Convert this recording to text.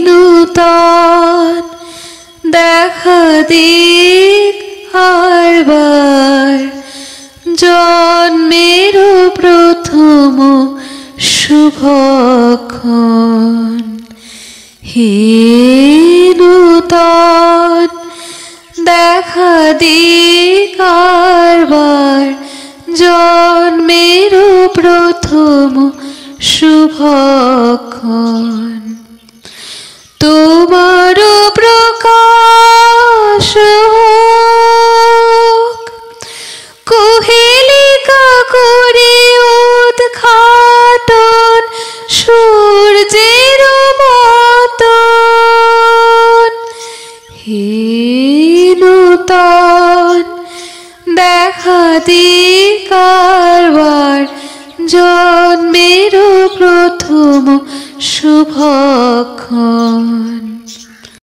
নূতন দেখা দিক আরবার জন্মের প্রথম শুভক্ষণ। হে নূতন দেখা দিক আরবার জন্মের প্রথম শুভক্ষণ। তোমার প্রকাশ হোক কুহেলিকা করে উদ্ঘাটন সূর্যের মতন। হে নূতন দেখা দিক আরবার জন্মের প্রথম শুভক্ষণ।